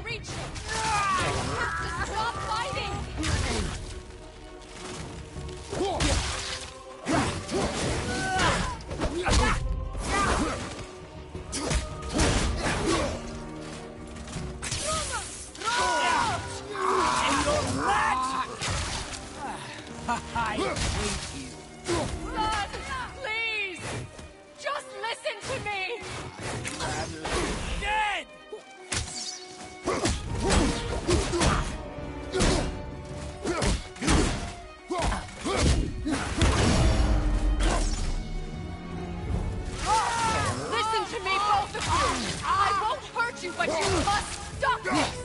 can reach him! You have to stop fighting! I hate you. Blood, please! Just listen to me! Dead! Listen to me, both of you! I won't hurt you, but you must stop this!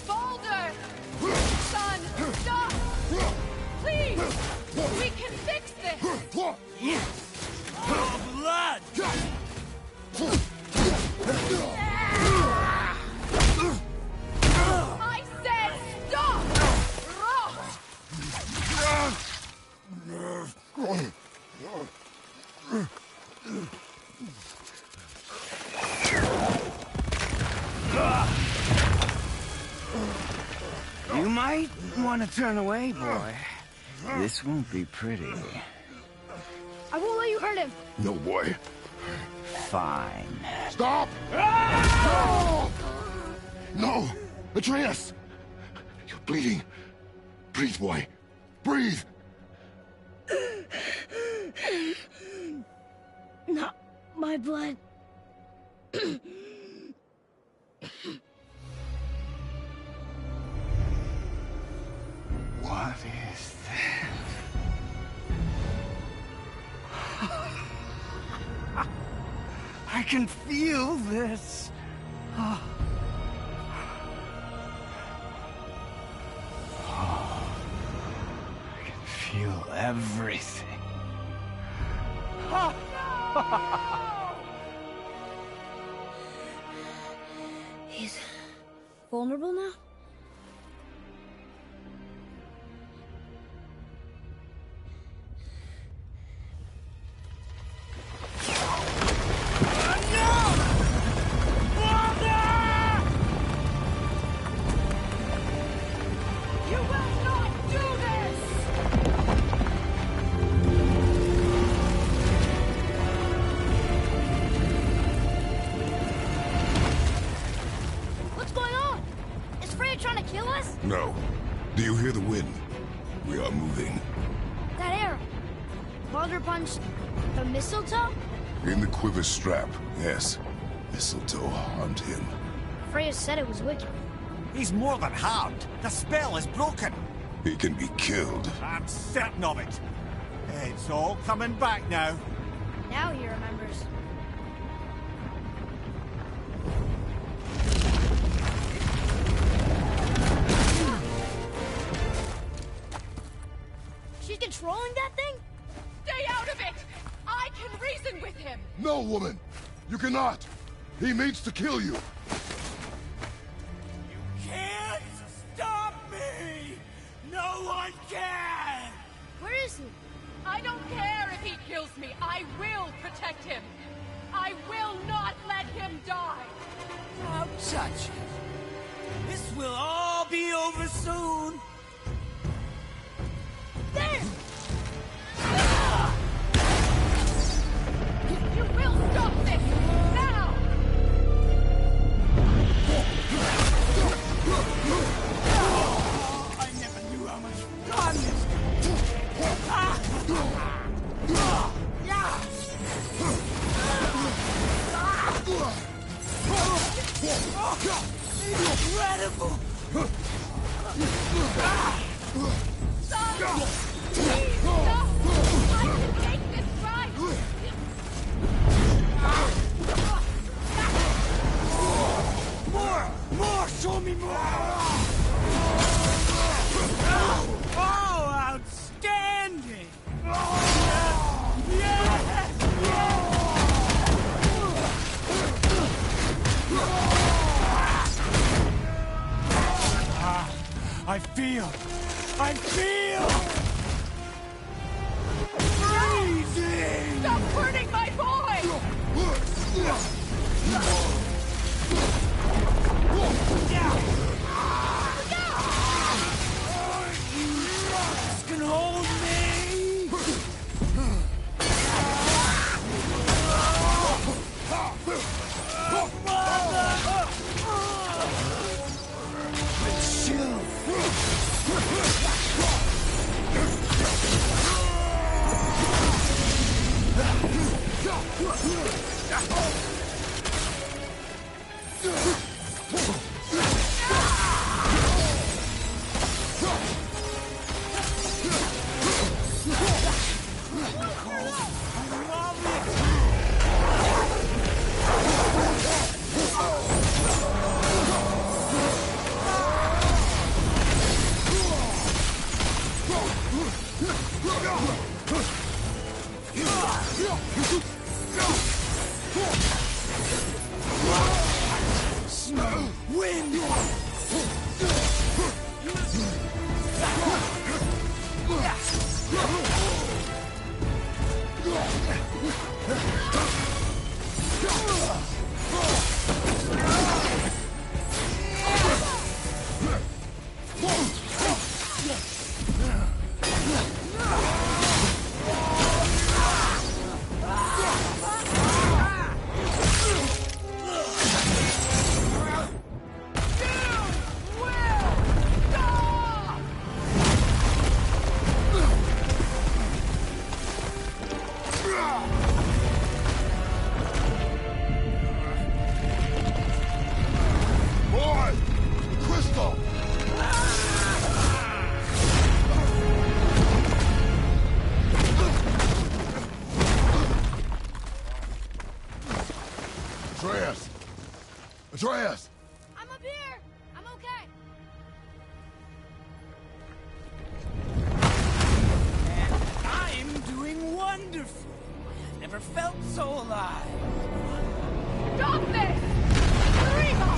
Boulder! Son, stop! Please! We can fix this! Oh, blood! I said stop! You might want to turn away, boy. This won't be pretty. I won't let you hurt him. No, boy. Fine. Stop! No! No! Atreus! You're bleeding. Breathe, boy. Breathe! Not my blood. What is that? I can feel this. Oh. I can feel everything. He's vulnerable now? You will not do this! What's going on? Is Freya trying to kill us? No. Do you hear the wind? We are moving. That arrow. Baldur punched the mistletoe? In the quiver strap, yes. Mistletoe harmed him. Freya said it was wicked. He's more than harmed. The spell is broken. He can be killed. I'm certain of it. It's all coming back now. Now he remembers. She's controlling that thing? Stay out of it! I can reason with him! No, woman! You cannot! He means to kill you! Can't stop me! No one can! Where is he? I don't care if he kills me. I will protect him. I will not let him die. Don't touch him. This will all be over soon. There! You will stop this now. I never knew how much fun this I feel freezing! Stop hurting my boy! This can hold me! Atreus! I'm up here! I'm okay! I'm doing wonderful. Never felt so alive. Stop this! Rima!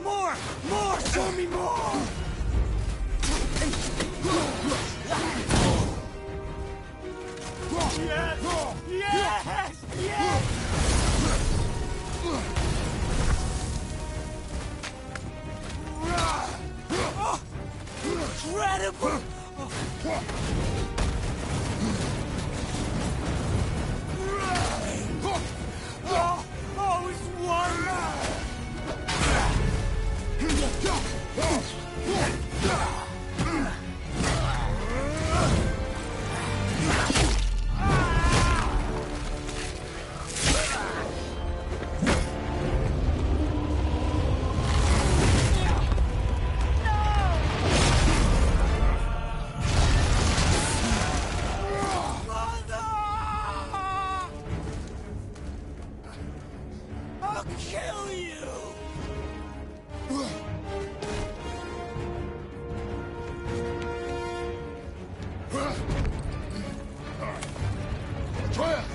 More! Show me more! Yes! Yes! Yes! Oh, incredible! Oh, it's wonderful! I'll kill you! Atreus!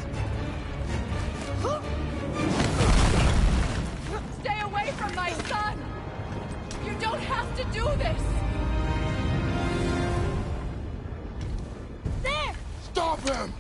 Stay away from my son! You don't have to do this! There! Stop him!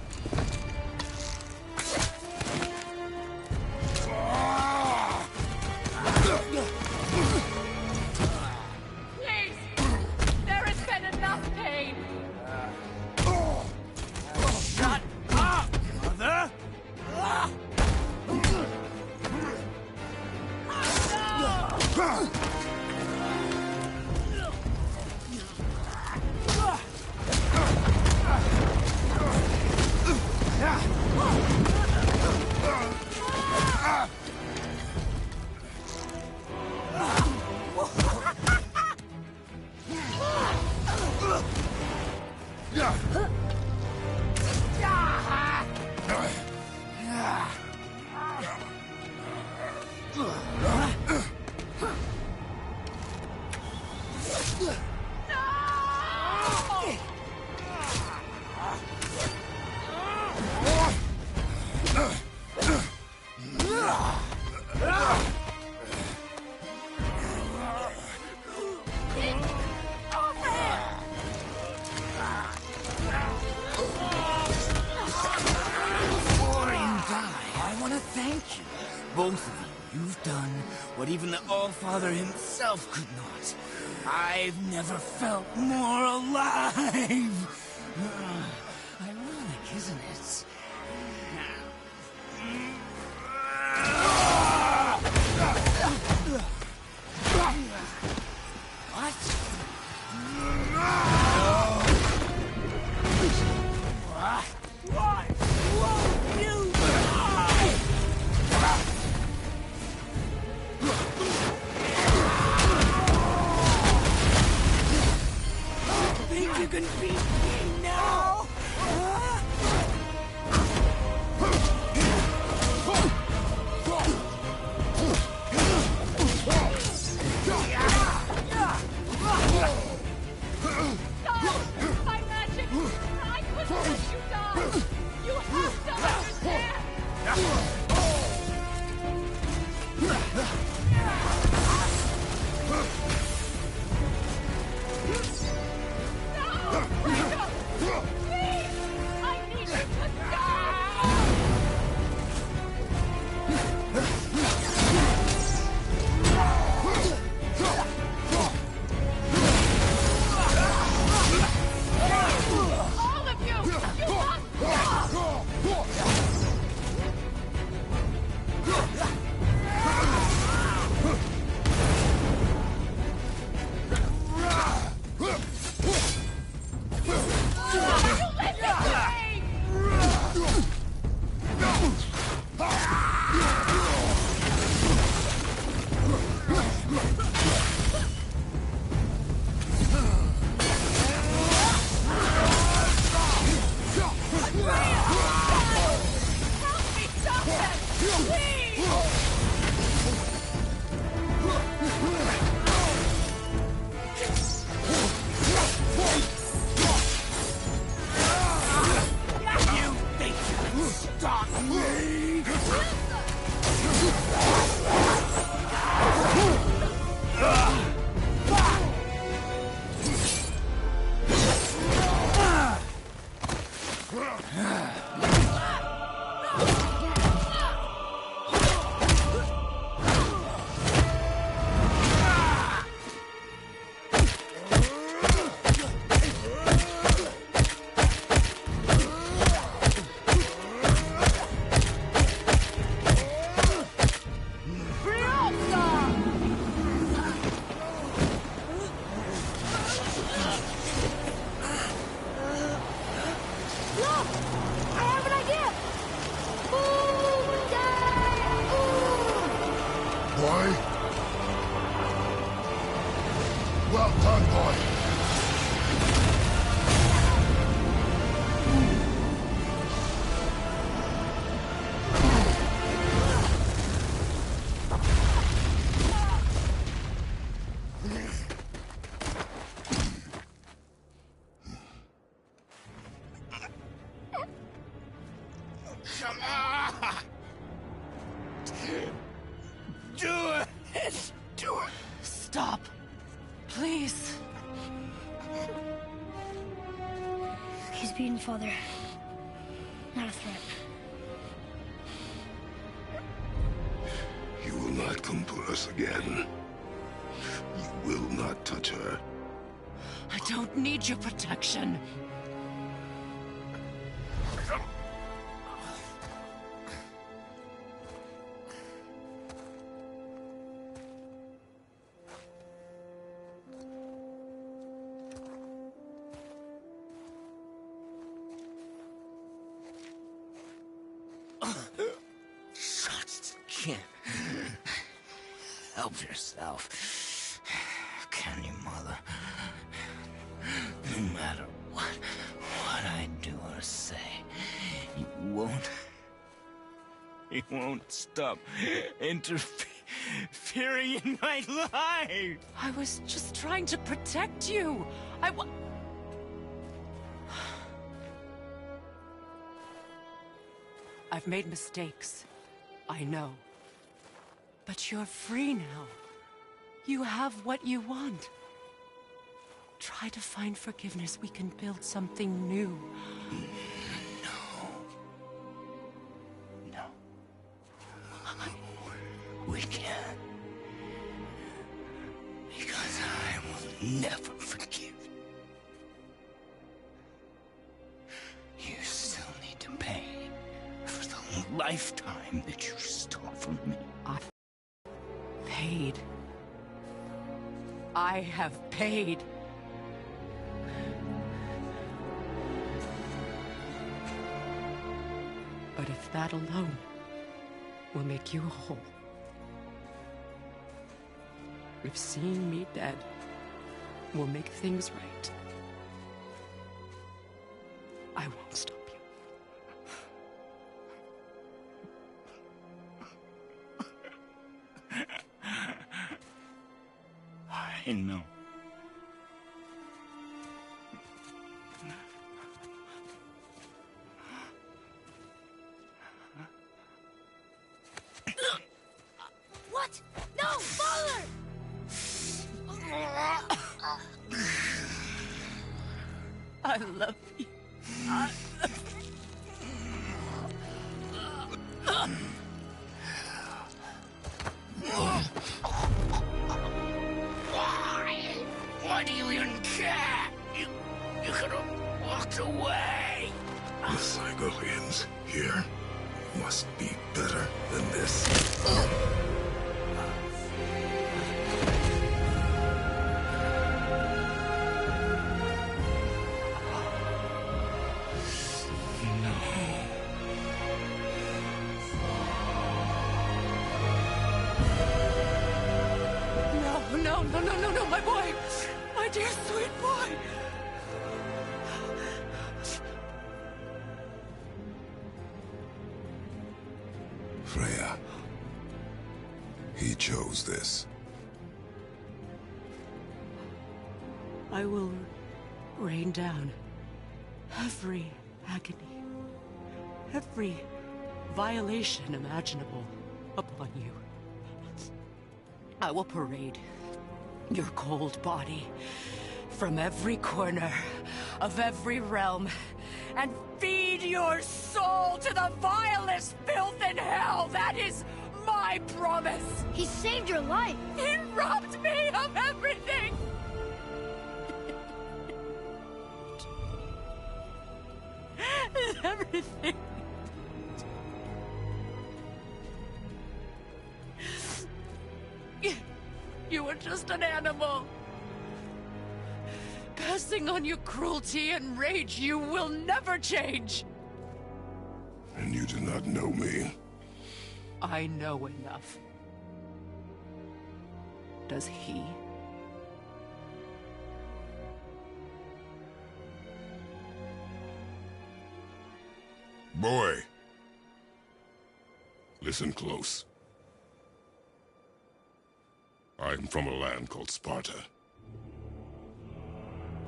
Both of you, you've done what even the All-Father himself could not. I've never felt more alive! Ironic, isn't it? What? What? Won't you die? Think you can beat me now? Stop! My magic! I couldn't let you die! You have to understand! No! Raja! Please! I need you to all of you! You must stop! Boy? Well done, boy. Come on! Do it! Do it! Stop. Please. He's beaten, Father. Not a threat. You will not come for us again. You will not touch her. I don't need your protection. Can't help yourself, can you, Mother? No matter what I do or say, you won't stop interfering in my life. I was just trying to protect you. I've made mistakes. I know. But you're free now. You have what you want. Try to find forgiveness. We can build something new. No. never forgive. You still need to pay for the lifetime that you stole from me. I've paid. I have paid. But if that alone will make you whole, if seeing me dead will make things right, I won't stop you. I know. What? No, Father! I love you. Why do you even care? You could have walked away. The cycle ends here. Must be better than this. No, my boy! My dear sweet boy! Freya. He chose this. I will rain down every agony, every violation imaginable upon you. I will parade your cold body from every corner of every realm and feed your soul to the vilest filth in hell. That is my promise. He saved your life. He robbed me of everything. Everything. You were just an animal. Passing on your cruelty and rage, you will never change. And you do not know me. I know enough. Does he? Boy. Listen close. I'm from a land called Sparta.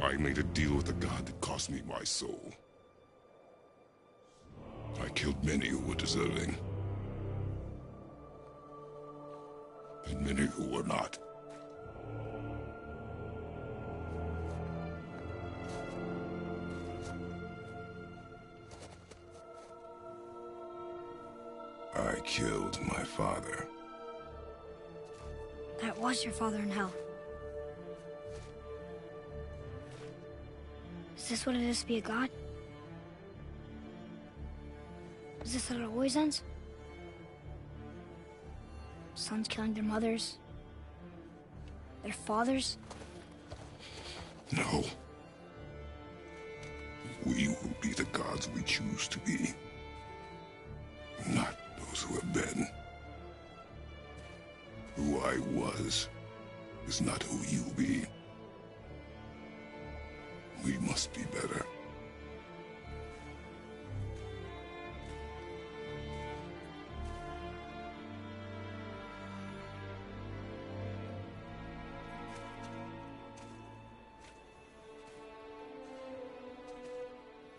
I made a deal with a god that cost me my soul. I killed many who were deserving. And many who were not. I killed my father. That was your father in hell. Is this what it is to be a god? Is this how it always ends? Sons killing their mothers? Their fathers? No. We will be the gods we choose to be. Not those who have been. Who I was is not who you'll be. We must be better.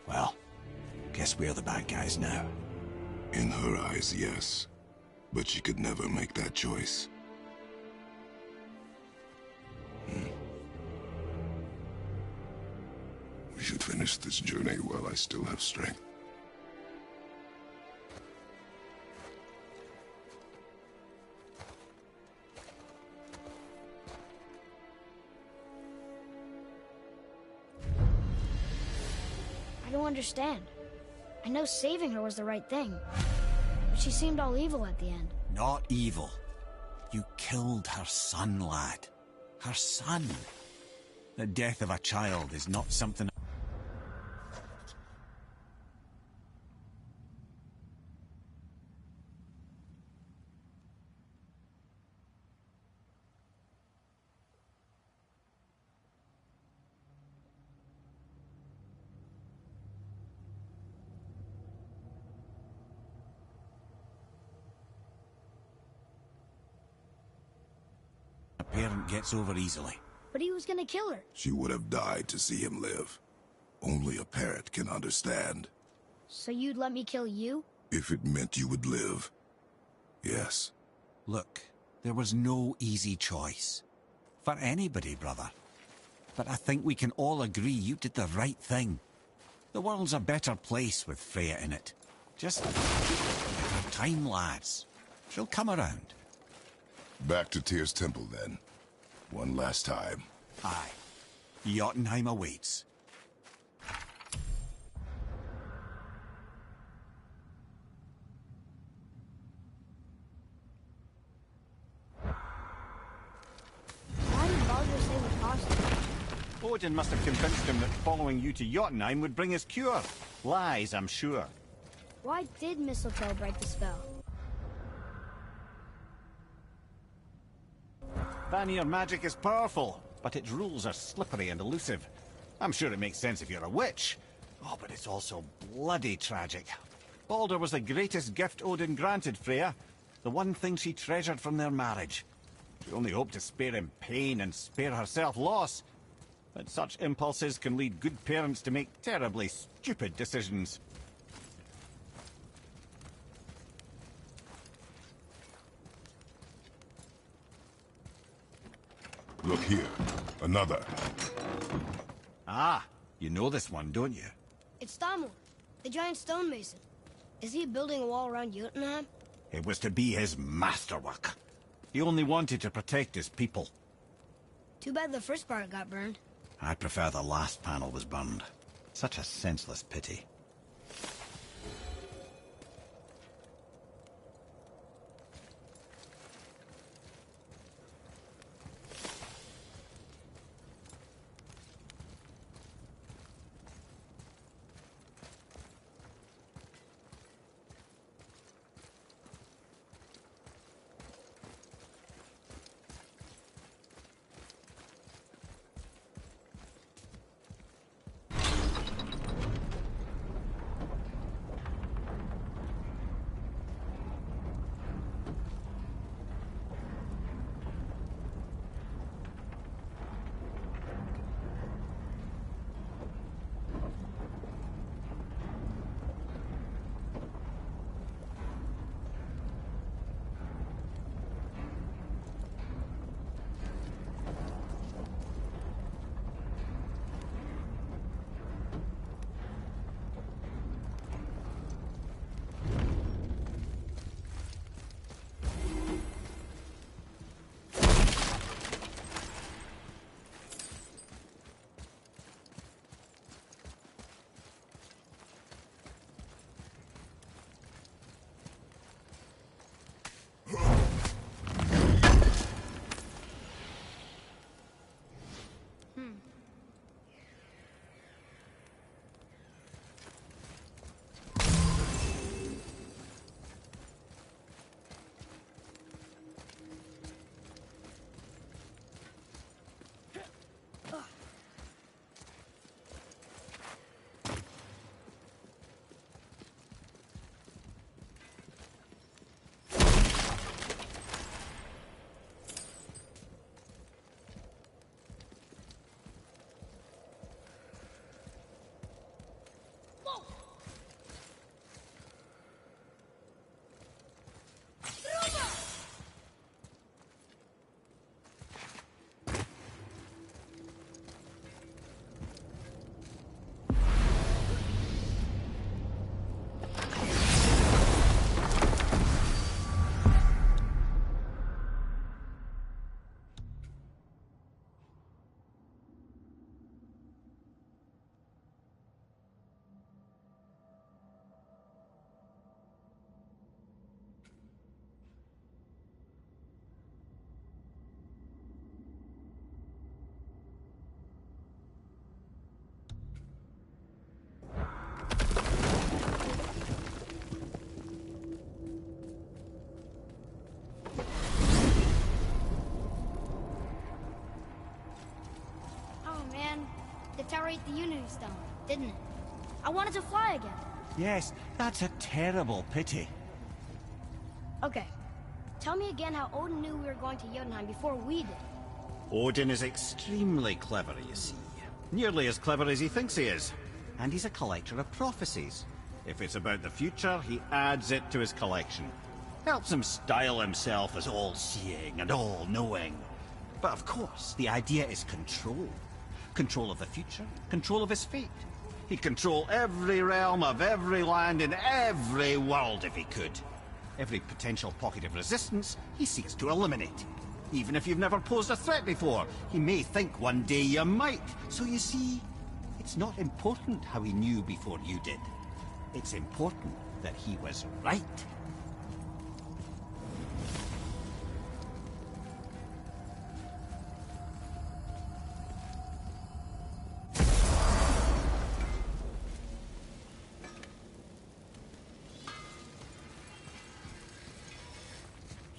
Well, guess we're the bad guys now. In her eyes, yes. But she could never make that choice. We should finish this journey while I still have strength. don't understand. I know saving her was the right thing, but she seemed all evil at the end. Not evil. You killed her son, lad. Her son. The death of a child is not something... a parent gets over easily. But he was gonna kill her. She would have died to see him live. Only a parent can understand. So you'd let me kill you? If it meant you would live. Yes. Look, there was no easy choice. For anybody, brother. But I think we can all agree you did the right thing. The world's a better place with Freya in it. Just give her time, lads. She'll come around. Back to Tyr's temple, then. One last time. Aye. Jotunheim awaits. Why did Baldur say we cost him? Odin must have convinced him that following you to Jotunheim would bring his cure. Lies, I'm sure. Why did mistletoe break the spell? Vanir magic is powerful, but its rules are slippery and elusive. I'm sure it makes sense if you're a witch. Oh, but it's also bloody tragic. Baldur was the greatest gift Odin granted Freya. The one thing she treasured from their marriage. She only hoped to spare him pain and spare herself loss. But such impulses can lead good parents to make terribly stupid decisions. Look here. Another. Ah, you know this one, don't you? It's Thamur, the giant stonemason. Is he building a wall around Jotunheim? It was to be his masterwork. He only wanted to protect his people. Too bad the first part got burned. I prefer the last panel was burned. Such a senseless pity. regenerate the Unity Stone, didn't it? I wanted to fly again. Yes, that's a terrible pity. Okay. Tell me again how Odin knew we were going to Jotunheim before we did. Odin is extremely clever, you see. Nearly as clever as he thinks he is. And he's a collector of prophecies. If it's about the future, he adds it to his collection. Helps him style himself as all-seeing and all-knowing. But of course, the idea is control. Control of the future, control of his fate. He'd control every realm of every land in every world if he could. Every potential pocket of resistance, he seeks to eliminate. Even if you've never posed a threat before, he may think one day you might. So you see, it's not important how he knew before you did. It's important that he was right.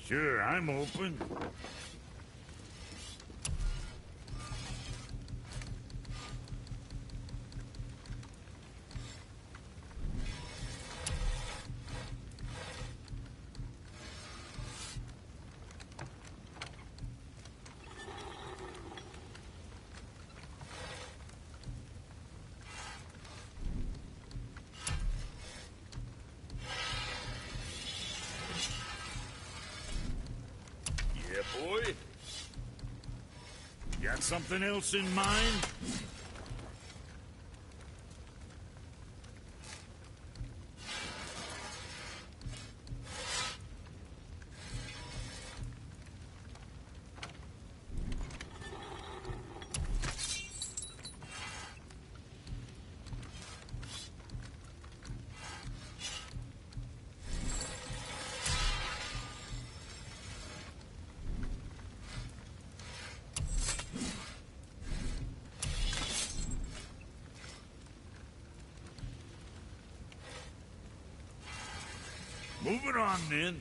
Sure, I'm open. Boy? Got something else in mind? Move it on, then.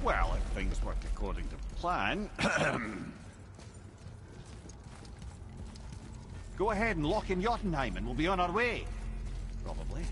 Well, if things work according to plan... Go ahead and lock in Jotunheim and we'll be on our way. Probably.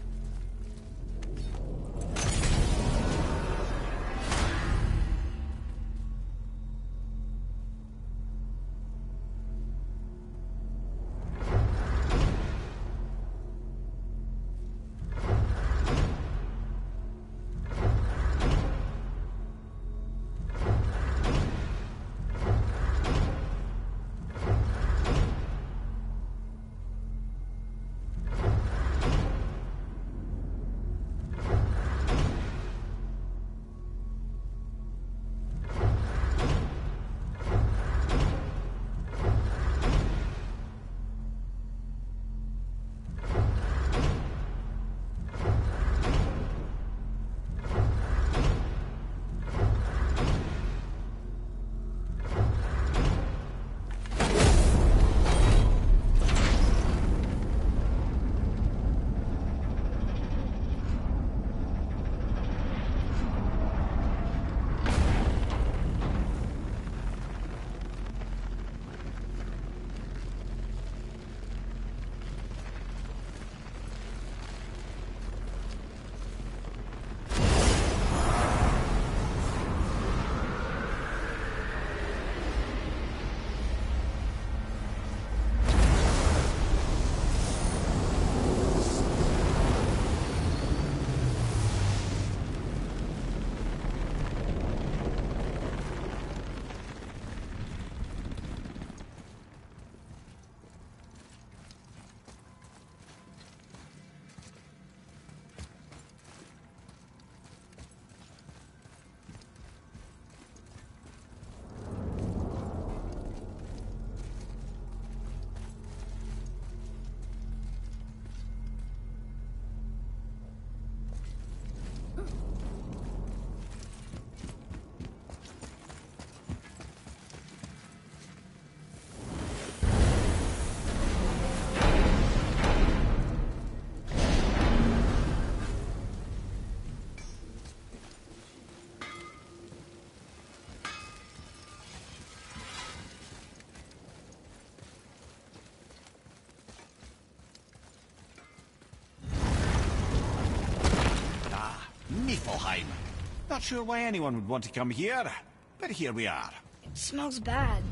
Not sure why anyone would want to come here, but here we are. It smells bad.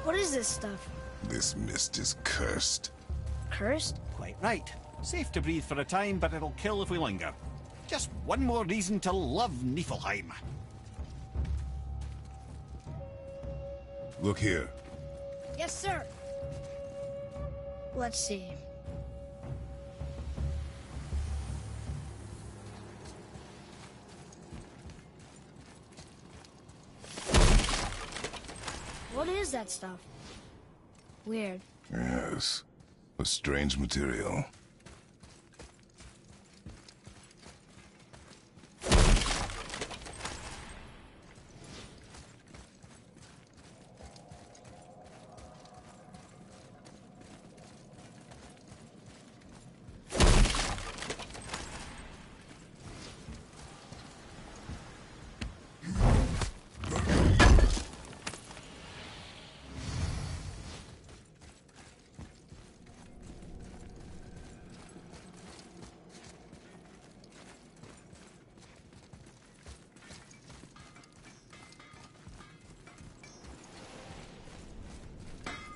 What is this stuff? This mist is cursed. Cursed? Quite right. Safe to breathe for a time, but it'll kill if we linger. Just one more reason to love Niflheim. Look here. Yes, sir. Let's see. What is that stuff? Weird. Yes. A strange material.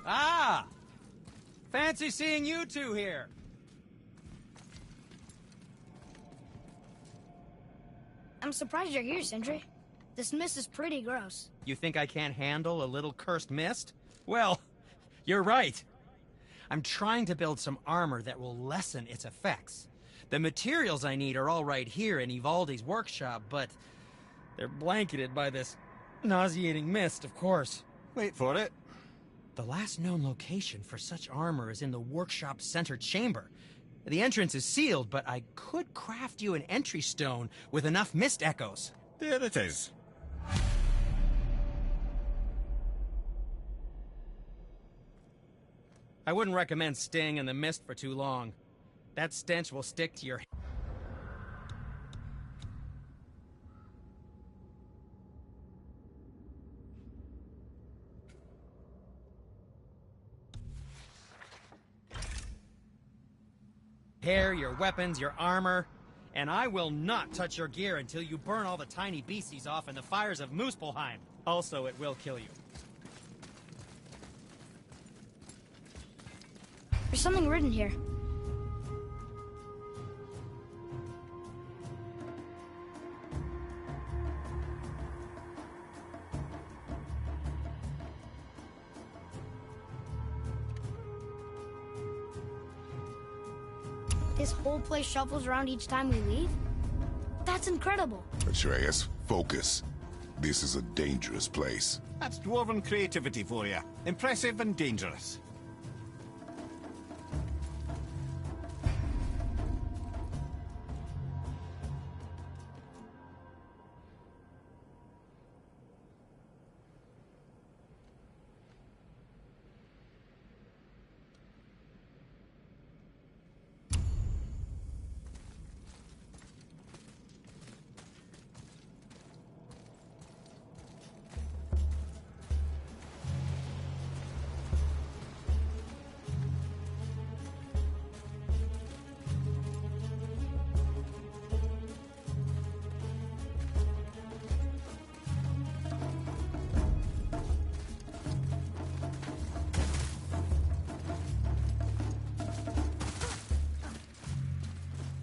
Ah! Fancy seeing you two here. I'm surprised you're here, Sindri. This mist is pretty gross. You think I can't handle a little cursed mist? Well, you're right. I'm trying to build some armor that will lessen its effects. The materials I need are all right here in Ivaldi's workshop, but they're blanketed by this nauseating mist, of course. Wait for it. The last known location for such armor is in the workshop's center chamber. The entrance is sealed, but I could craft you an entry stone with enough mist echoes. There it is. I wouldn't recommend staying in the mist for too long. That stench will stick to your... hair, your weapons, your armor, and I will not touch your gear until you burn all the tiny beasties off in the fires of Muspelheim. Also, it will kill you. There's something written here. This whole place shuffles around each time we leave? That's incredible. Atreus, focus. This is a dangerous place. That's dwarven creativity for you. Impressive and dangerous.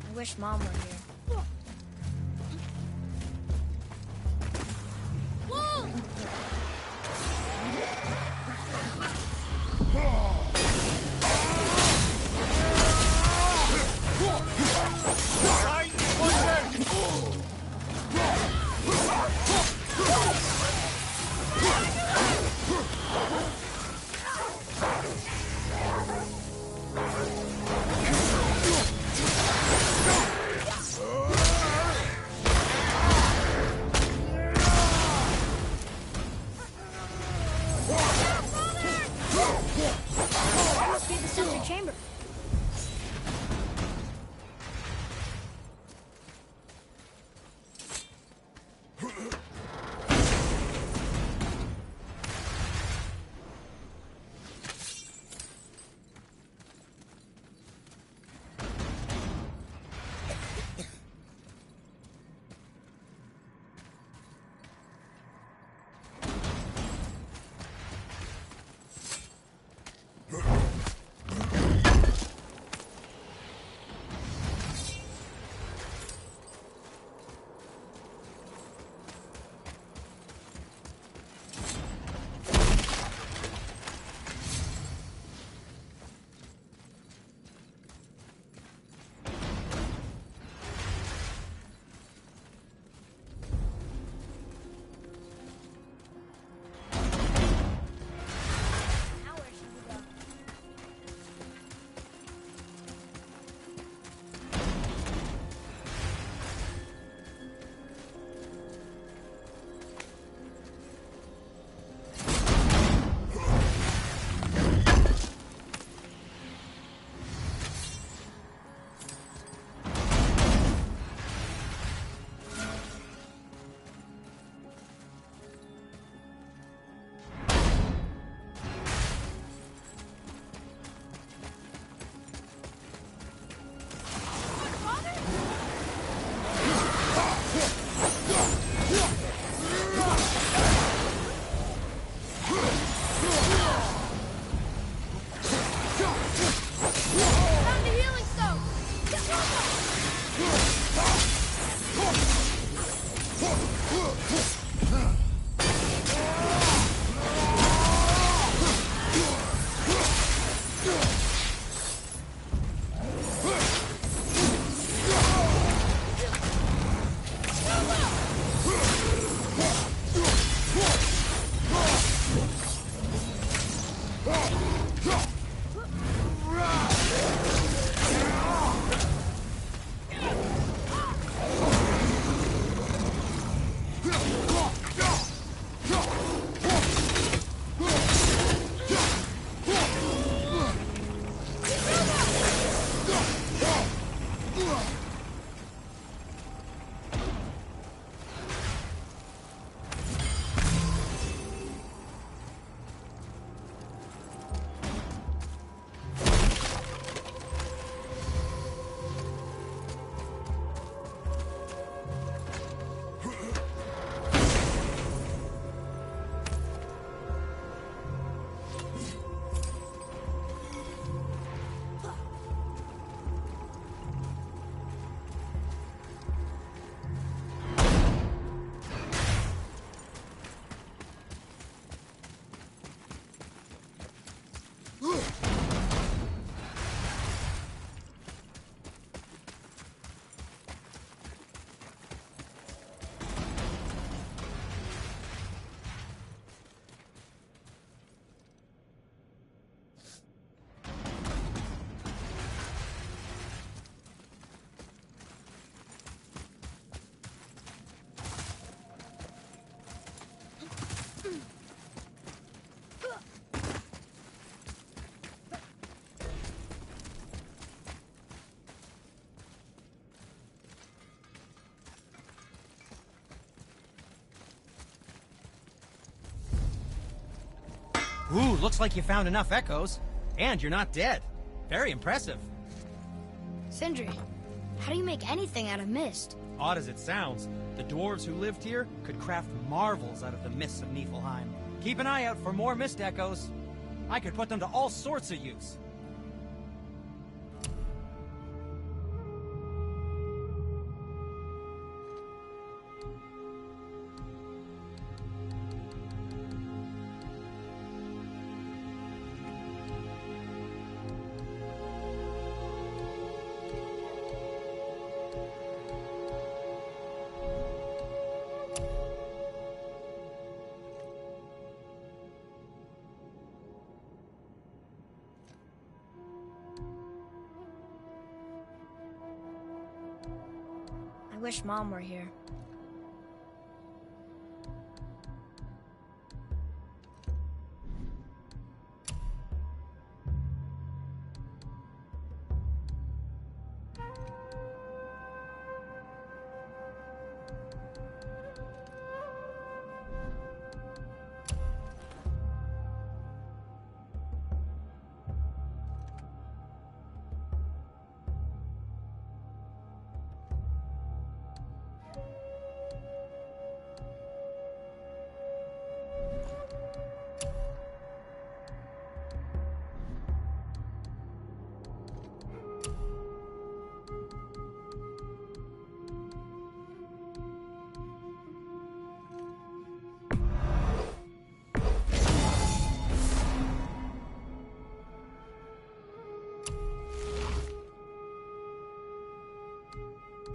I wish Mom were here. Whoa! chamber. Ooh, looks like you found enough echoes. And you're not dead. Very impressive. Sindri, how do you make anything out of mist? Odd as it sounds, the dwarves who lived here could craft marvels out of the mists of Niflheim. Keep an eye out for more mist echoes. I could put them to all sorts of use. I wish Mom were here.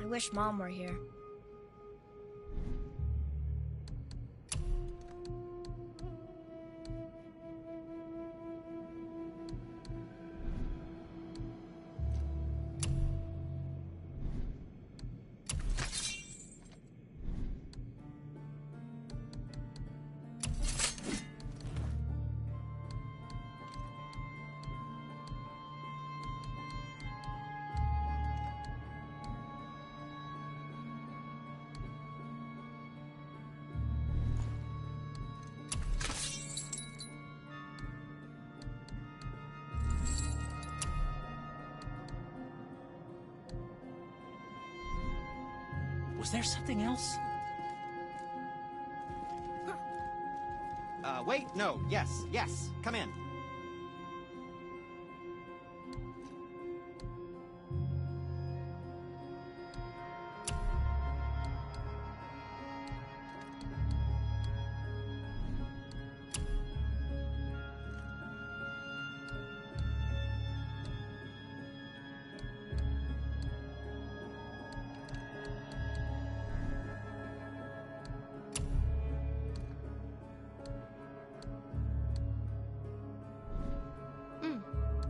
wish Mom were here. Was there something else? Wait, no, yes, come in.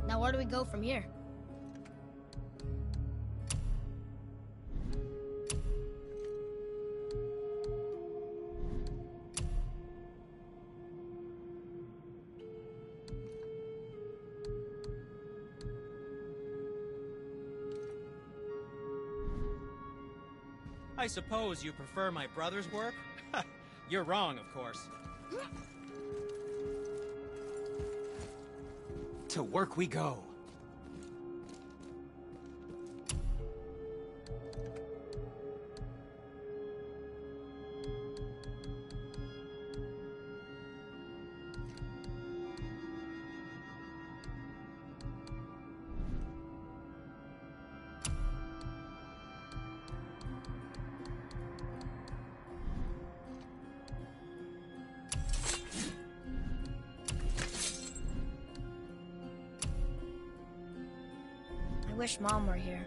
Now where do we go from here? I suppose you prefer my brother's work? You're wrong, of course. To work we go. I wish Mom were here.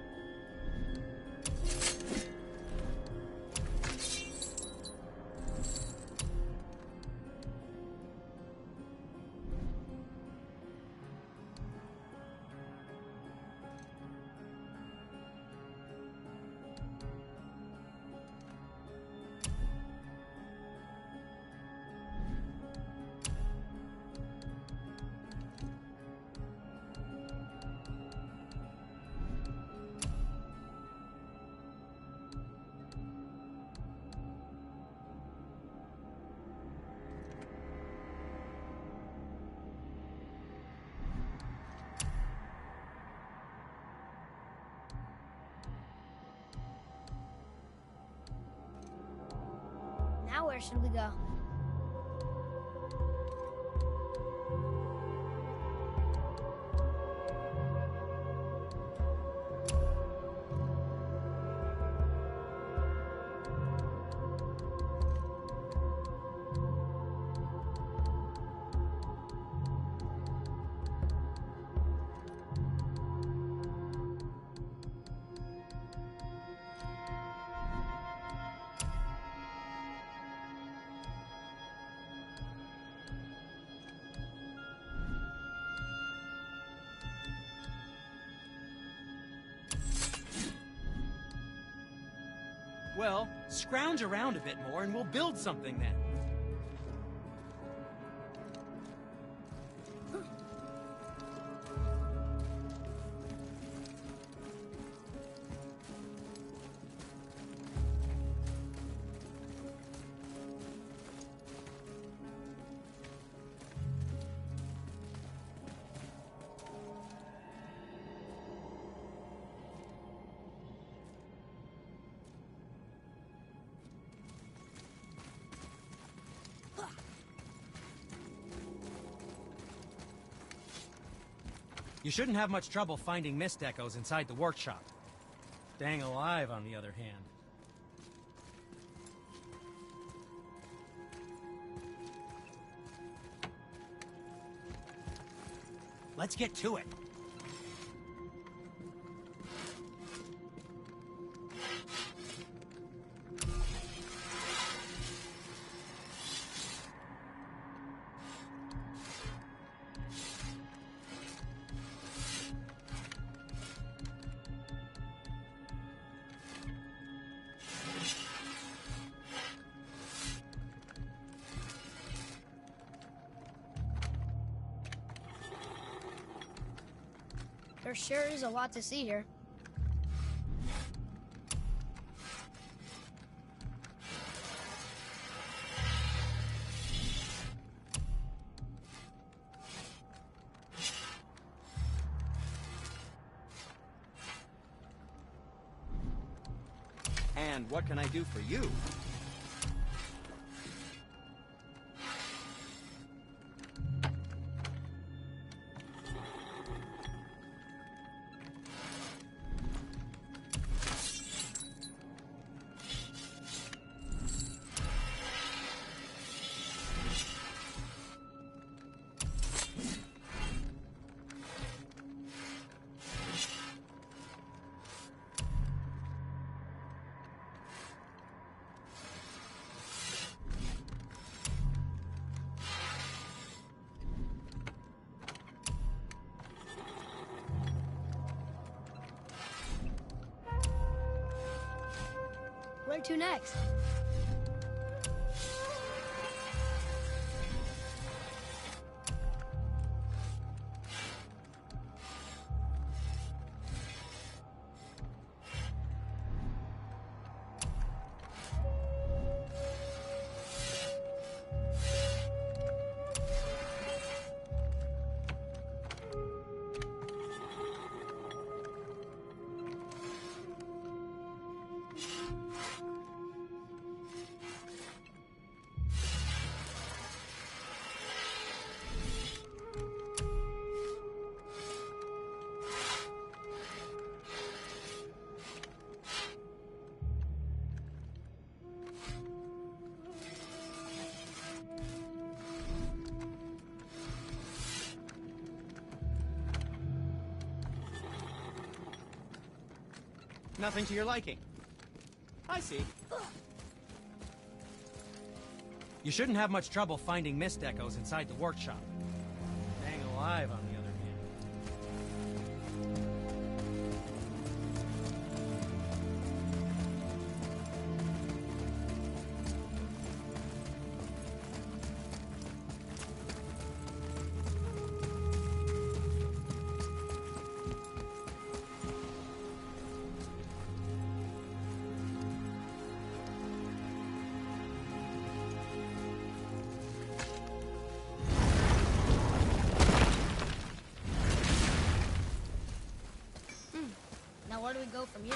Now where should we go? Well, scrounge around a bit more and we'll build something then. You shouldn't have much trouble finding mist echoes inside the workshop. Dang alive, on the other hand. Let's get to it. There sure is a lot to see here. And what can I do for you? Where to next? Nothing to your liking. I see. You shouldn't have much trouble finding mist echoes inside the workshop. Staying alive, on the other hand. Now where do we go from here?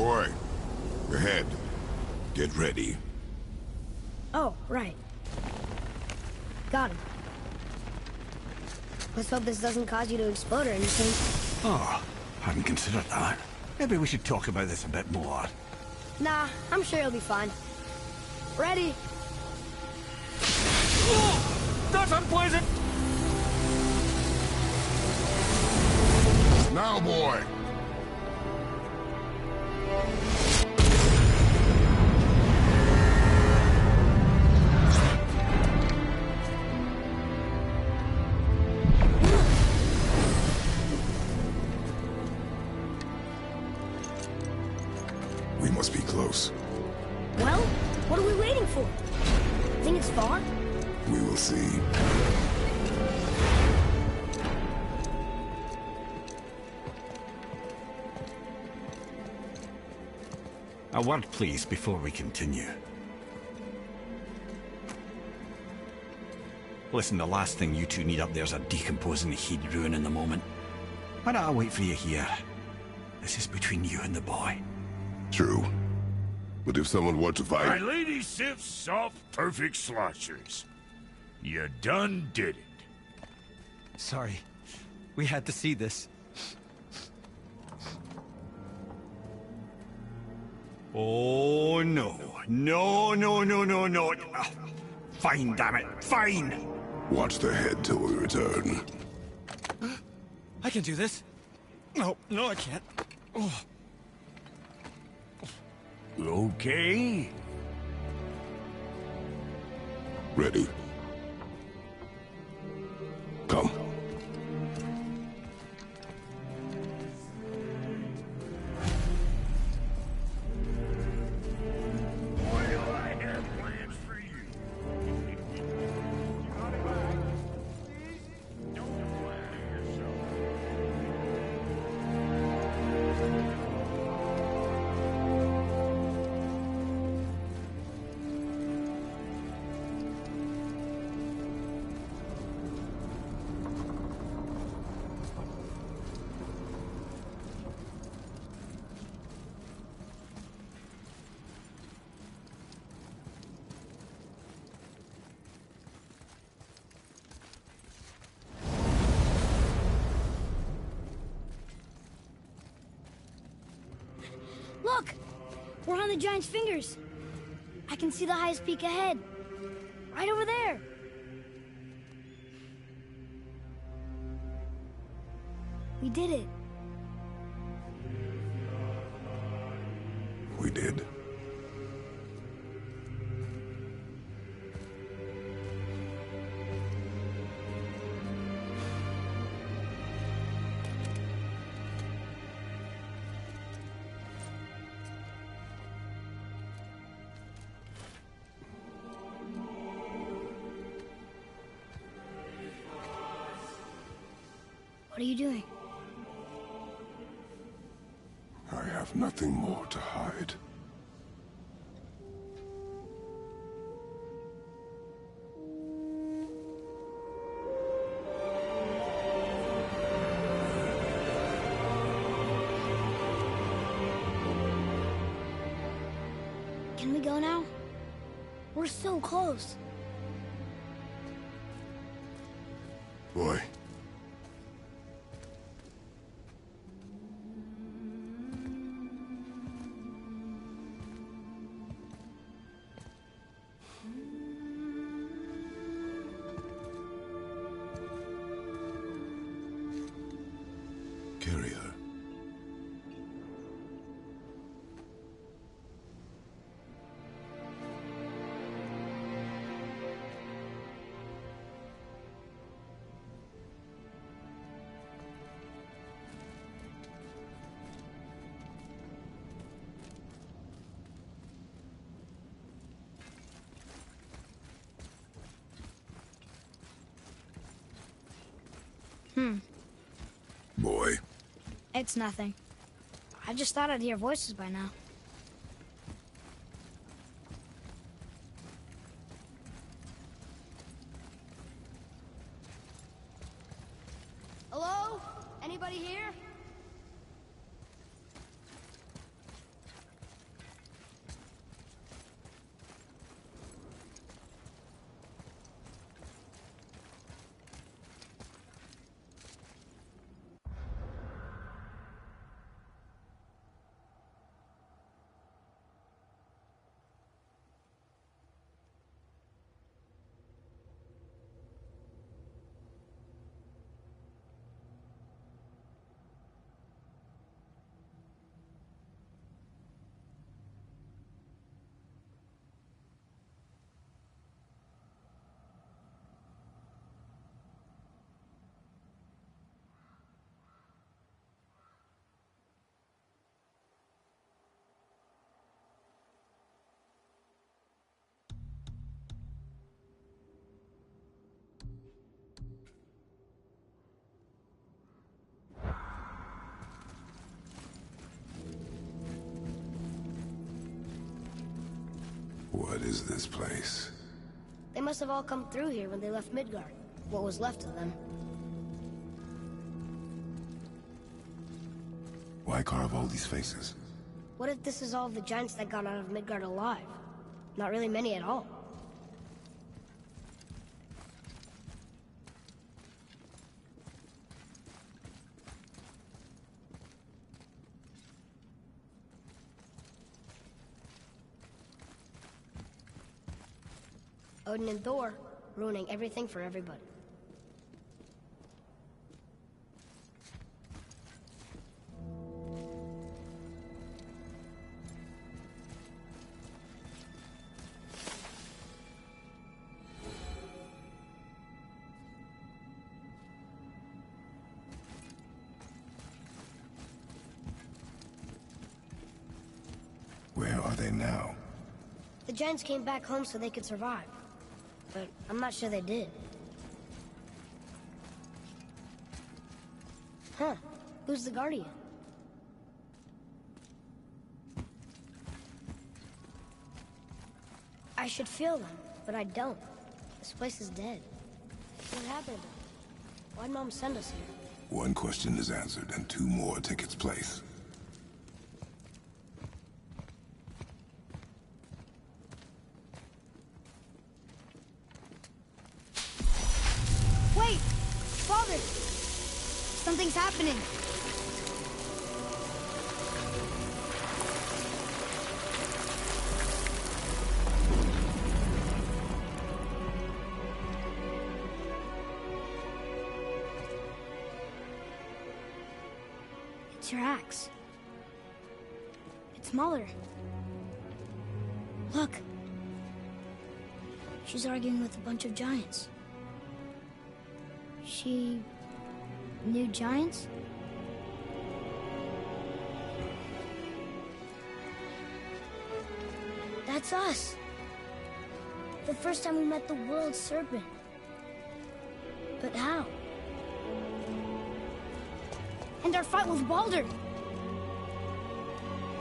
Boy, ahead. Get ready. Oh, right. Got him. Let's hope this doesn't cause you to explode or anything. Oh, hadn't considered that. Maybe we should talk about this a bit more. Nah, I'm sure you'll be fine. Ready? Oh, that's unpleasant! Now, boy! We must be close. Well, what are we waiting for? Think it's far? We will see. A word, please, before we continue. Listen, the last thing you two need up there's a decomposing heat ruining the moment. Why don't I wait for you here? This is between you and the boy. True. But if someone were to fight... My lady sips soft, perfect sloshers. You done did it. Sorry. We had to see this. Oh, no. No, no, no, no, no. Ah, fine, damn it. Fine. Watch the head till we return. I can do this. No, no, I can't. Oh. Okay. Ready. Come. Boy, do I have plans for you. Don't defile yourself. Look! We're on the giant's fingers. I can see the highest peak ahead. Right over there. We did it. We did. What are you doing? I have nothing more to hide. Can we go now? We're so close. Boy. Carry her. Boy. It's nothing. I just thought I'd hear voices by now. Hello? Anybody here? is this place? They must have all come through here when they left Midgard. What was left of them. Why carve all these faces? What if this is all the giants that got out of Midgard alive? Not really many at all. Odin and Thor, ruining everything for everybody. Where are they now? The giants came back home so they could survive. But I'm not sure they did. Huh. Who's the Guardian? I should feel them, but I don't. This place is dead. What happened? Why'd Mom send us here? One question is answered, and two more take its place. Wait! Father! Something's happening! It's your axe. It's Mother. Look! She's arguing with a bunch of giants. She knew giants? That's us. The first time we met the world serpent. But how? And our fight with Baldur.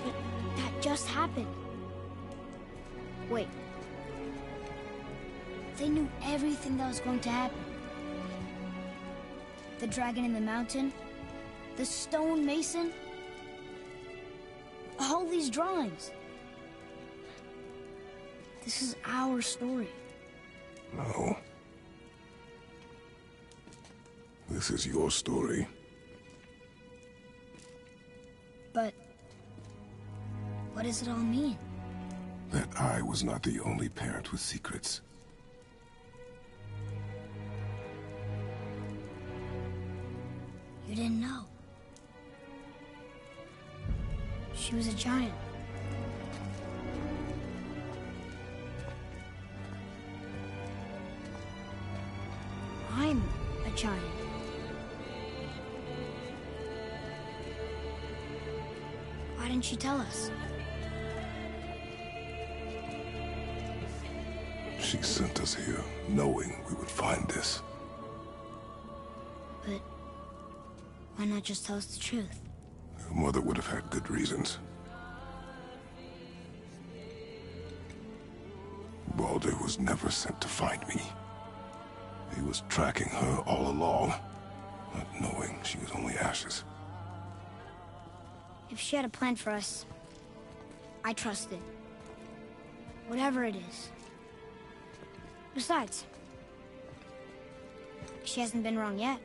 But that just happened. Wait. They knew everything that was going to happen. The dragon in the mountain, the stone mason, all these drawings. This is our story. No. This is your story. But what does it all mean? That I was not the only parent with secrets. You didn't know. She was a giant. I'm a giant. Why didn't she tell us? She sent us here, knowing we would find this. But why not just tell us the truth? Your mother would have had good reasons. Baldur was never sent to find me. He was tracking her all along, not knowing she was only ashes. If she had a plan for us, I trust it. Whatever it is. Besides, she hasn't been wrong yet.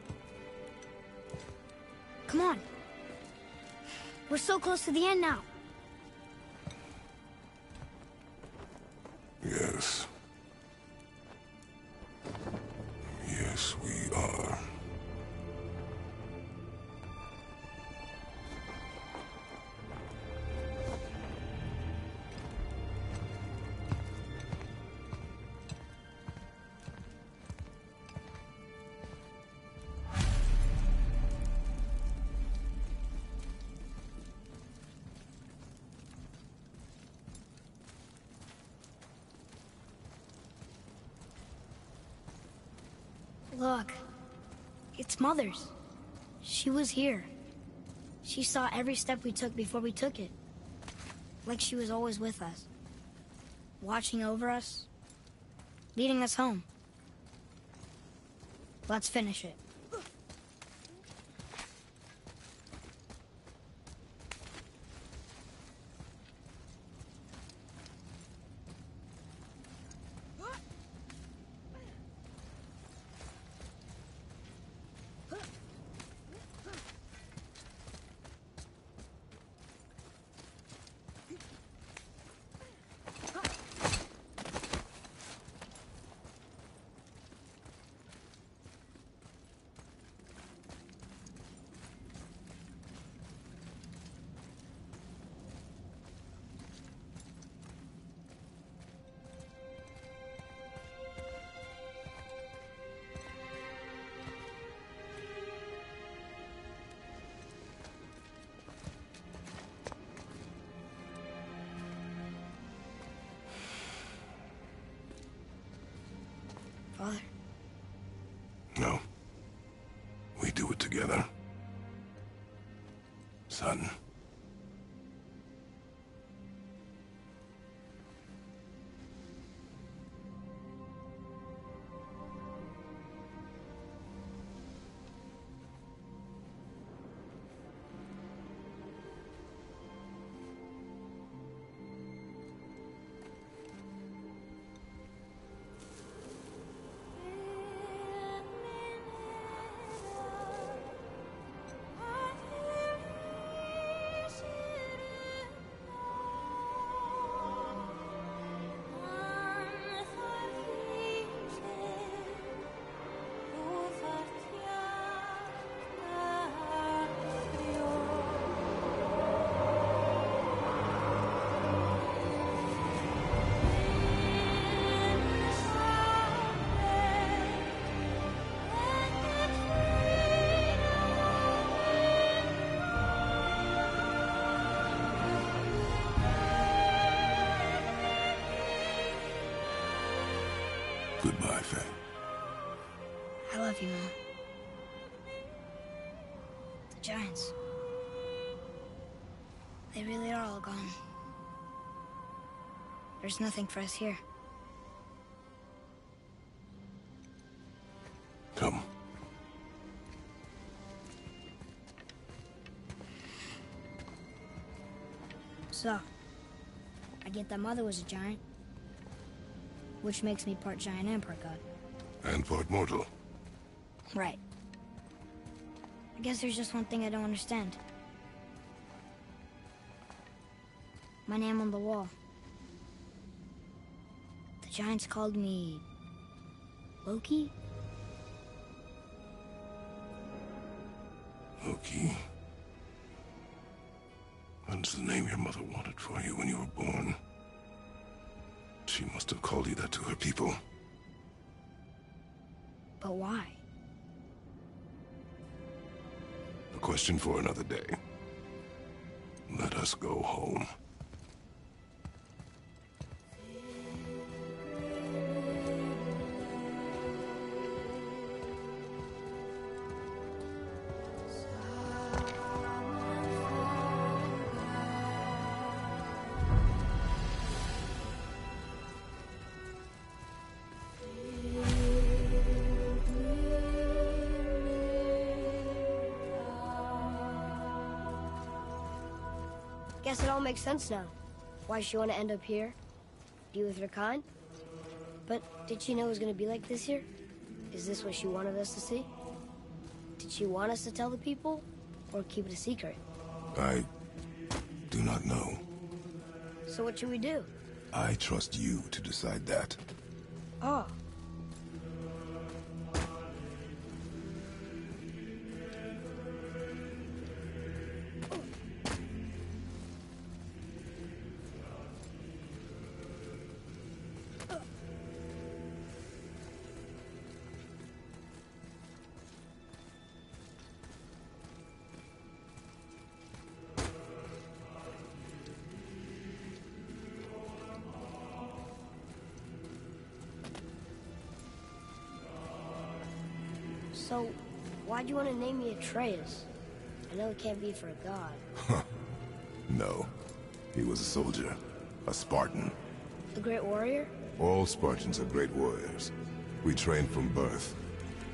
Come on. We're so close to the end now. Yes. Yes, we are. Look, it's Mother's. She was here. She saw every step we took before we took it. Like she was always with us. watching over us, leading us home. Let's finish it. Father? No. We do it together. Son. Goodbye, Faye. I love you, Mom. The Giants. They really are all gone. There's nothing for us here. Come. So, I get that Mother was a giant, which makes me part giant and part god. And part mortal. Right. I guess there's just one thing I don't understand. My name on the wall. The Giants called me... Loki? Loki. That's the name your mother wanted for you when you were born. She must have called you that to her people. But why? A question for another day. Let us go home. Guess it all makes sense now. Why she want to end up here? Be with her kind? But did she know it was going to be like this here? Is this what she wanted us to see? Did she want us to tell the people? Or keep it a secret? I do not know. So what should we do? I trust you to decide that. Oh. So, why'd you want to name me Atreus? I know it can't be for a god. No. He was a soldier. A Spartan. A great warrior? All Spartans are great warriors. We trained from birth.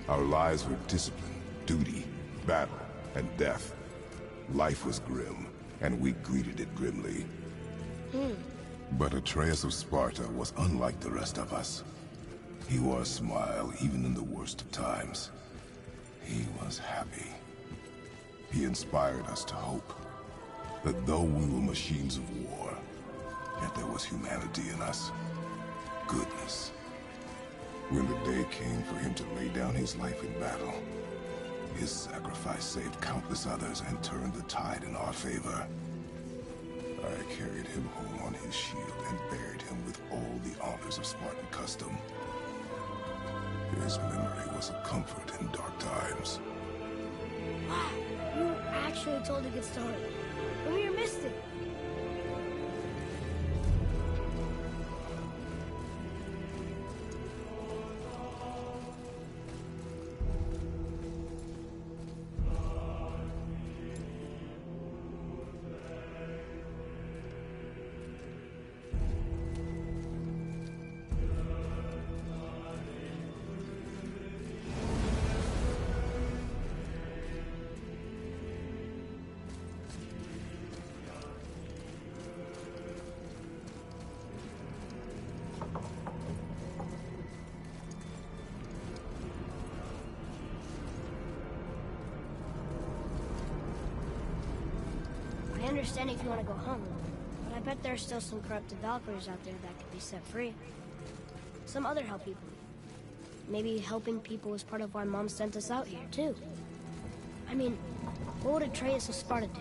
Our lives were discipline, duty, battle, and death. Life was grim, and we greeted it grimly. But Atreus of Sparta was unlike the rest of us. He wore a smile even in the worst of times. He was happy. He inspired us to hope that though we were machines of war, yet there was humanity in us. Goodness. When the day came for him to lay down his life in battle, his sacrifice saved countless others and turned the tide in our favor. I carried him home on his shield and buried him with all the honors of Spartan custom. His memory was a comfort in dark times. Wow, you actually told a good story. Mimir missed it. I understand if you want to go home, but I bet there are still some corrupted Valkyries out there that could be set free. Some other help people. Maybe helping people was part of why Mom sent us out here, too. I mean, what would Atreus of Sparta do?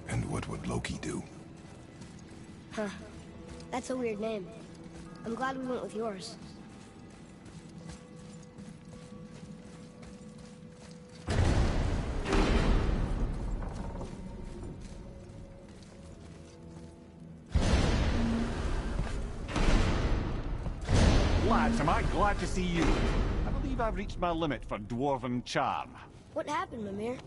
And what would Loki do? Huh. That's a weird name. I'm glad we went with yours. Lads, am I glad to see you. I believe I've reached my limit for dwarven charm. What happened, Mimir?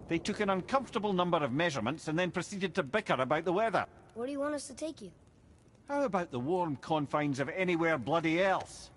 They took an uncomfortable number of measurements and then proceeded to bicker about the weather. Where do you want us to take you? How about the warm confines of anywhere bloody else?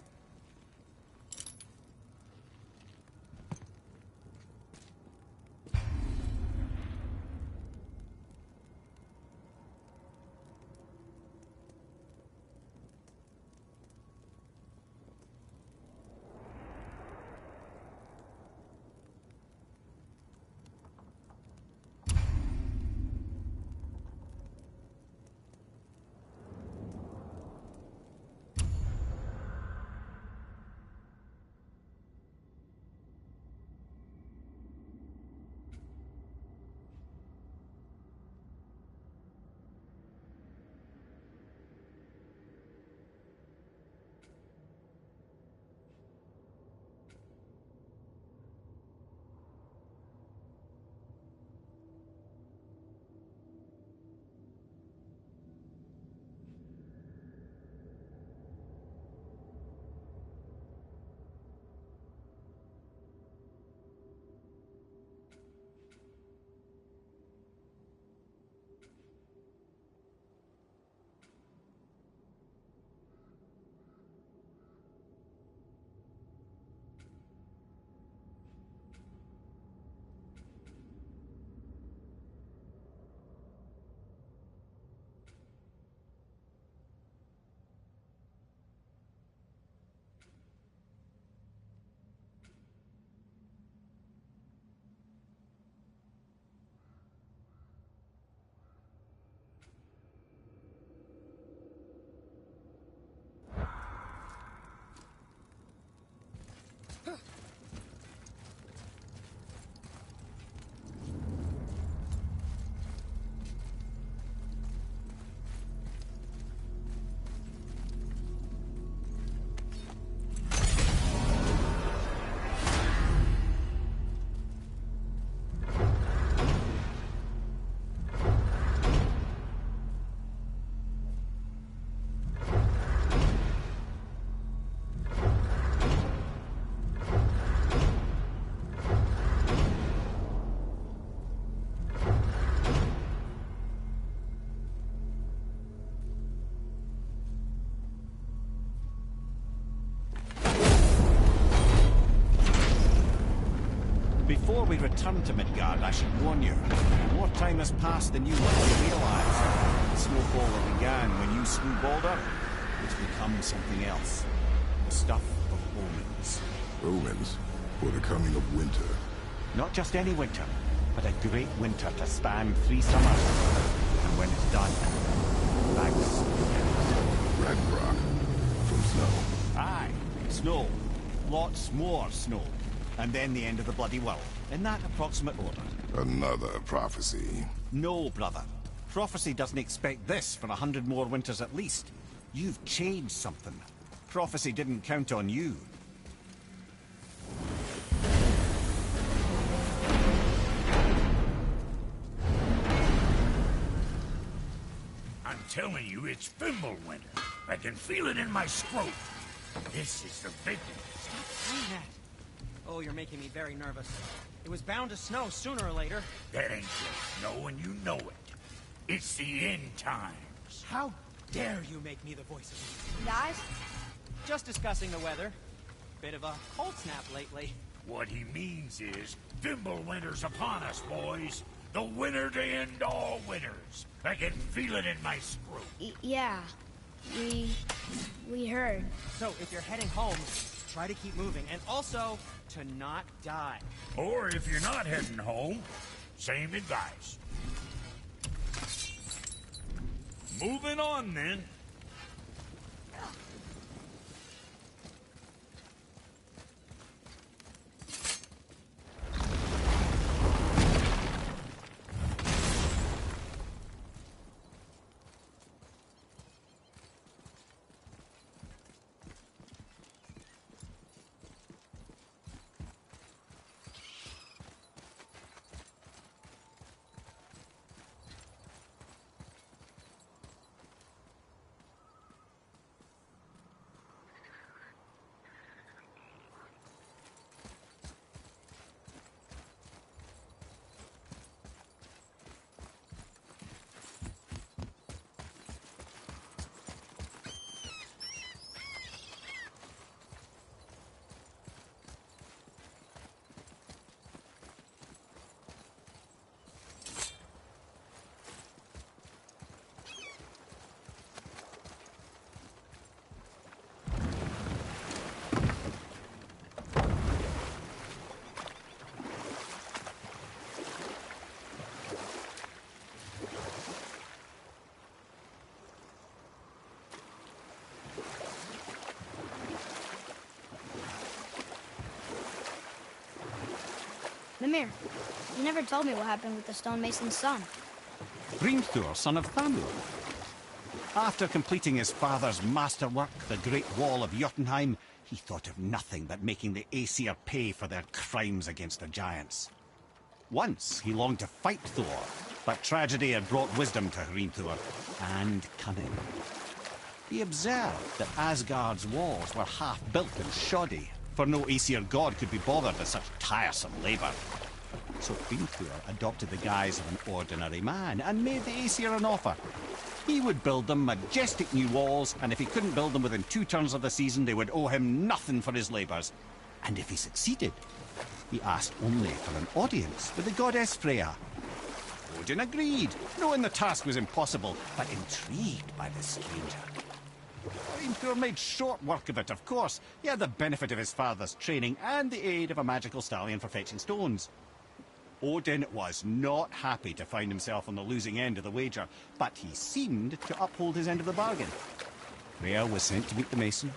we return to Midgard, I should warn you. More time has passed than you likely realise. The snowfall that began when you slew Balder, it's become something else. The stuff of omens. Omens for the coming of winter. Not just any winter, but a great winter to span 3 summers. And when it's done, thanks. Ragnarok from snow. Aye, snow. Lots more snow. And then the end of the bloody world. In that approximate order. Another prophecy. No, brother. Prophecy doesn't expect this for 100 more winters at least. You've changed something. Prophecy didn't count on you. I'm telling you, it's Fimbulwinter. I can feel it in my scrotum. This is the big one. Stop saying that. Oh, you're making me very nervous. It was bound to snow sooner or later. That ain't just snow, and you know it. It's the end times. How dare you make me the voice of reason? Guys? Just discussing the weather. Bit of a cold snap lately. What he means is, Fimbulwinter's upon us, boys. The winter to end all winters. I can feel it in my scrotum. Yeah. We heard. So, if you're heading home, try to keep moving. And also, to not die. Or if you're not heading home, same advice. Moving on, then. Mimir, you never told me what happened with the stonemason's son. Hrimthur, son of Thamur. After completing his father's masterwork, the Great Wall of Jotunheim, he thought of nothing but making the Aesir pay for their crimes against the giants. Once he longed to fight Thor, but tragedy had brought wisdom to Hrimthur, and cunning. He observed that Asgard's walls were half-built and shoddy, for no Aesir god could be bothered with such tiresome labour. So Hrimthur adopted the guise of an ordinary man and made the Aesir an offer. He would build them majestic new walls, and if he couldn't build them within 2 turns of the season, they would owe him nothing for his labours. And if he succeeded, he asked only for an audience with the goddess Freya. Odin agreed, knowing the task was impossible, but intrigued by the stranger. Hrimthur made short work of it, of course. He had the benefit of his father's training and the aid of a magical stallion for fetching stones. Odin was not happy to find himself on the losing end of the wager, but he seemed to uphold his end of the bargain. Freya was sent to meet the mason,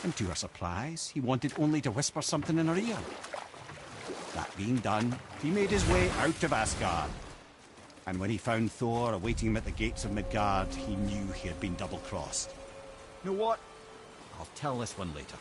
and to her surprise, he wanted only to whisper something in her ear. That being done, he made his way out of Asgard. And when he found Thor awaiting him at the gates of Midgard, he knew he had been double-crossed. You know what? I'll tell this one later.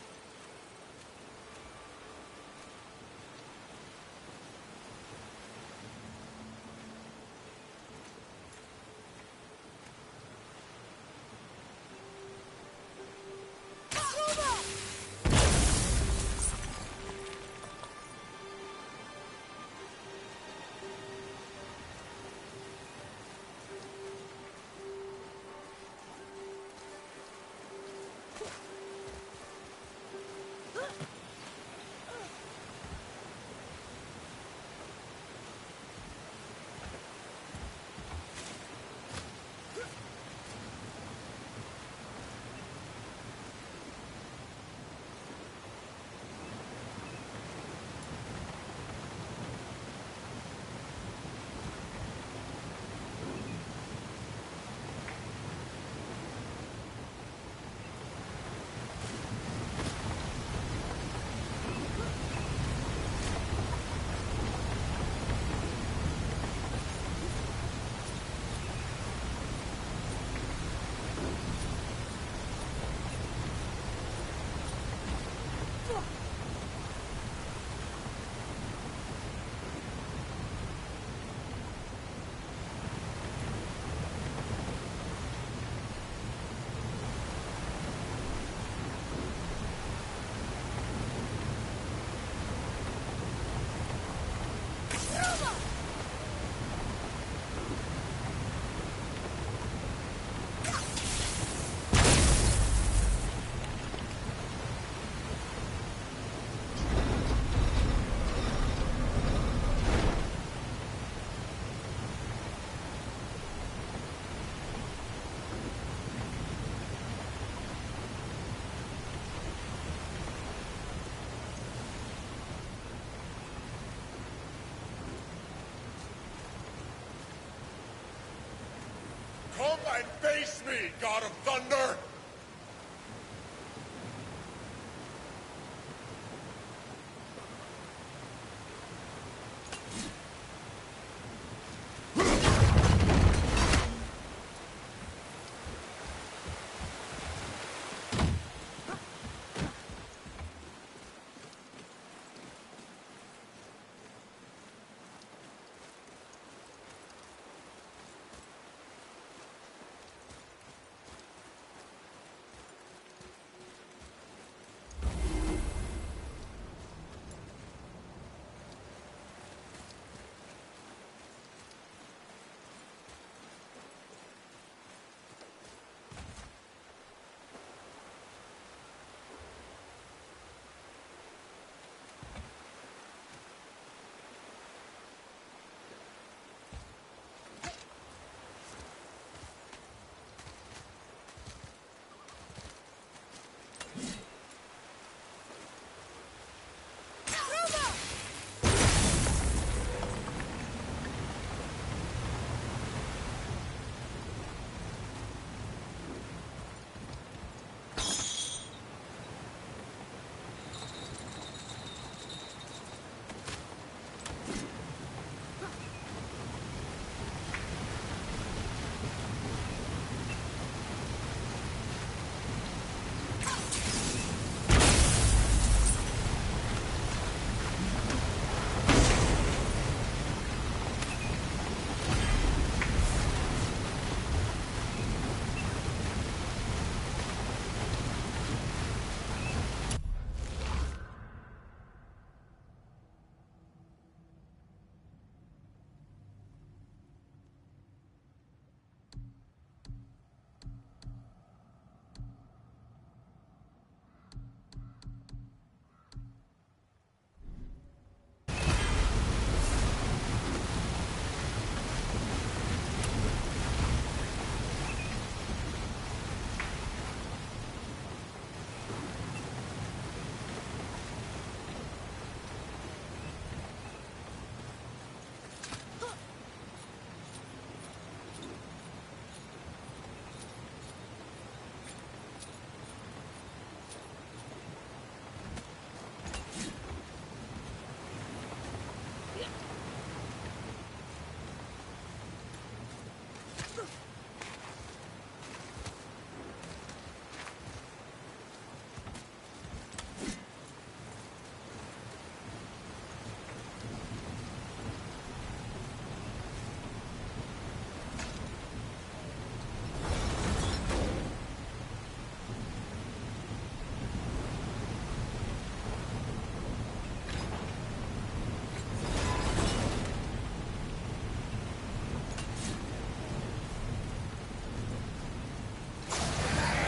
try and face me, God of Thunder!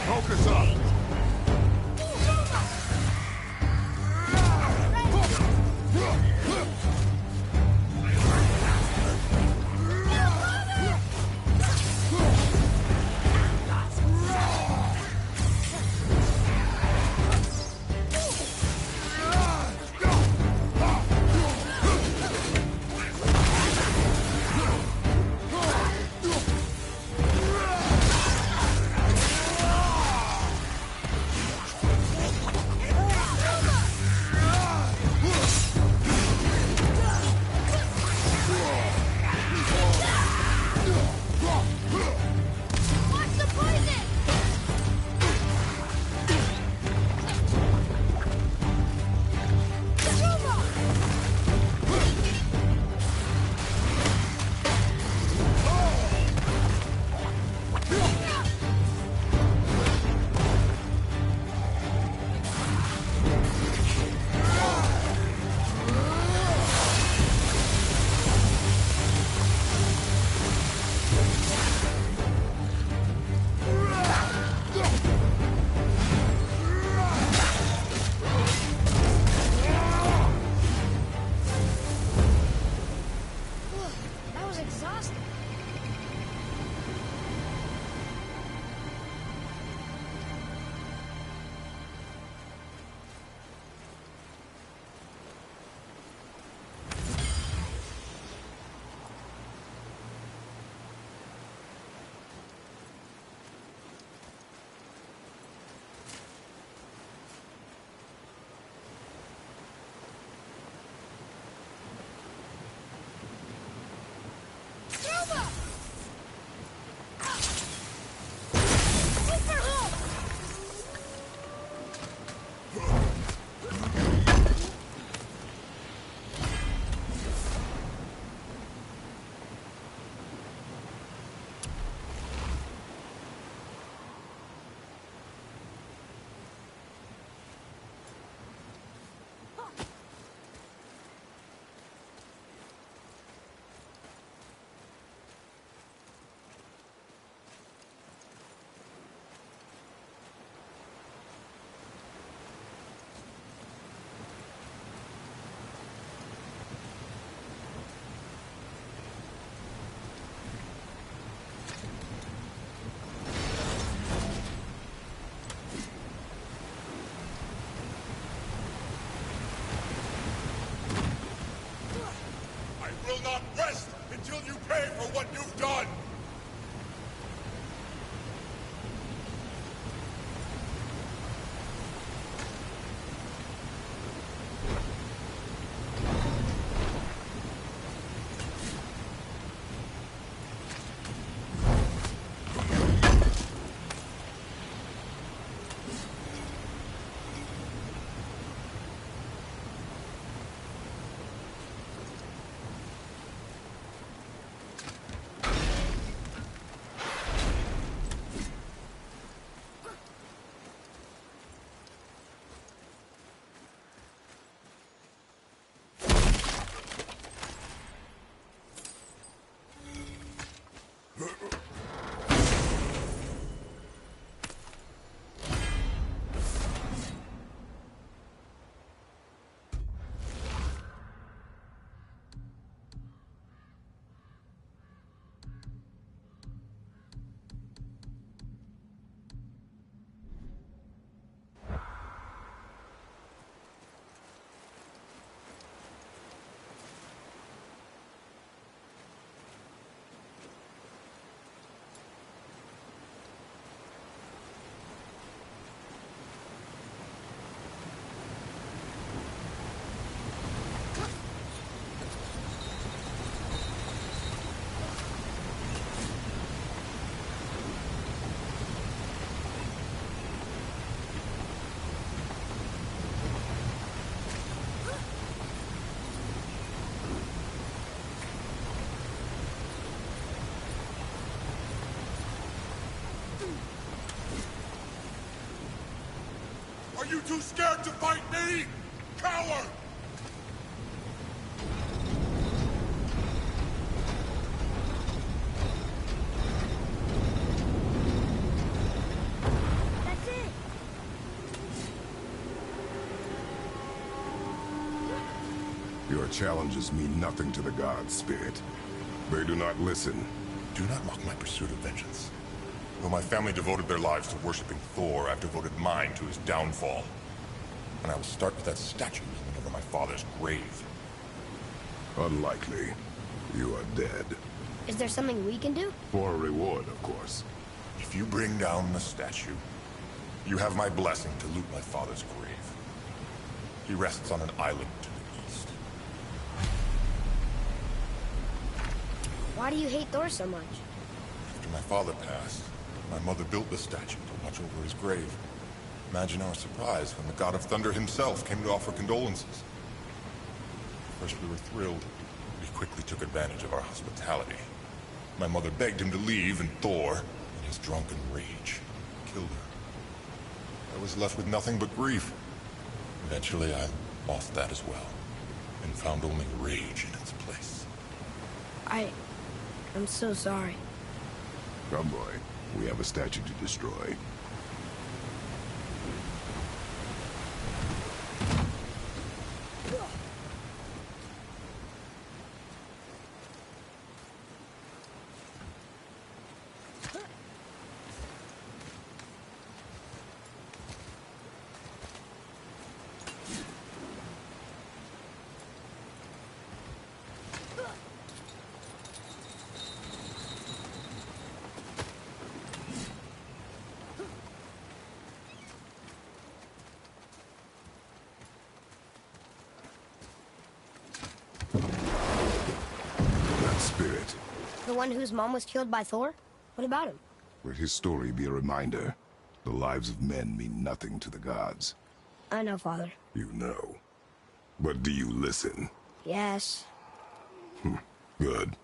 Focus up! Are you too scared to fight me? Coward! That's it! Your challenges mean nothing to the gods, Spirit. They do not listen. Do not mock my pursuit of vengeance. Though my family devoted their lives to worshipping Thor, I've devoted mine to his downfall. And I will start with that statue hanging over my father's grave. Unlikely. You are dead. Is there something we can do? For a reward, of course. If you bring down the statue, you have my blessing to loot my father's grave. He rests on an island to the east. Why do you hate Thor so much? After my father passed, my mother built the statue to watch over his grave. Imagine our surprise when the God of Thunder himself came to offer condolences. First we were thrilled, but he quickly took advantage of our hospitality. My mother begged him to leave, and Thor, in his drunken rage, killed her. I was left with nothing but grief. Eventually I lost that as well, and found only rage in its place. I'm so sorry. Come, boy. We have a statue to destroy. Spirit. The one whose mom was killed by Thor? What about him? Let his story be a reminder. The lives of men mean nothing to the gods. I know, Father. You know. But do you listen? Yes. Good.